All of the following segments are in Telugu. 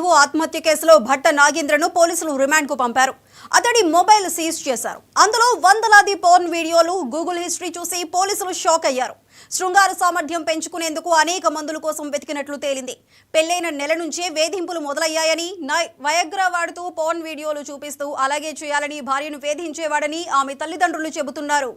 వధువు ఆత్మహత్య కేసులో భట్ట నాగేంద్రను పోలీసులు రిమాండ్కు పంపారు. అతడి మొబైల్ సీజ్ చేశారు. అందులో వందలాది పోర్న్ వీడియోలు, గూగుల్ హిస్టరీ చూసి పోలీసులు షాక్ అయ్యారు. శృంగార సామర్థ్యం పెంచుకునేందుకు అనేక మందుల కోసం వెతికినట్లు తేలింది. పెళ్లైన నెల నుంచే వేధింపులు మొదలయ్యాయని, వయగ్రా వాడుతూ పోర్న్ వీడియోలు చూపిస్తూ అలాగే చేయాలని భార్యను వేధించేవాడని ఆమె తల్లిదండ్రులు చెబుతున్నారు.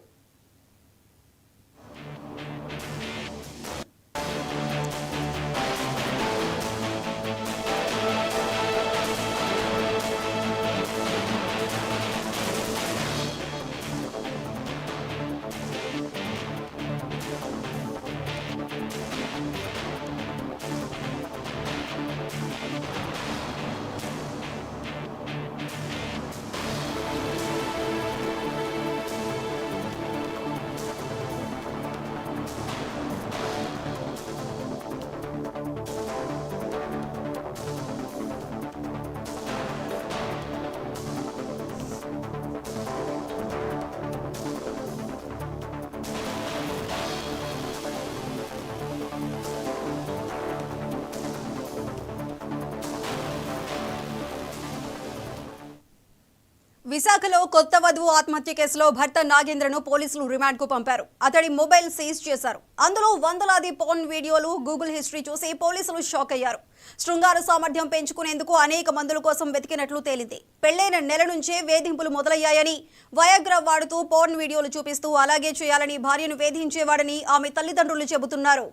విశాఖలో కొత్త వధువు ఆత్మహత్య కేసులో భర్త నాగేంద్రను పోలీసులు రిమాండ్కు పంపారు. అతడి మొబైల్ సీజ్ చేశారు. అందులో వందలాది పోర్న్ వీడియోలు, గూగుల్ హిస్టరీ చూసి పోలీసులు షాక్ అయ్యారు. శృంగార సామర్థ్యం పెంచుకునేందుకు అనేక మందుల కోసం వెతికినట్లు తేలింది. పెళ్లైన నెల నుంచే వేధింపులు మొదలయ్యాయని, వయగ్రా వాడుతూ పోర్న్ వీడియోలు చూపిస్తూ అలాగే చేయాలని భార్యను వేధించేవాడని ఆమె తల్లిదండ్రులు చెబుతున్నారు.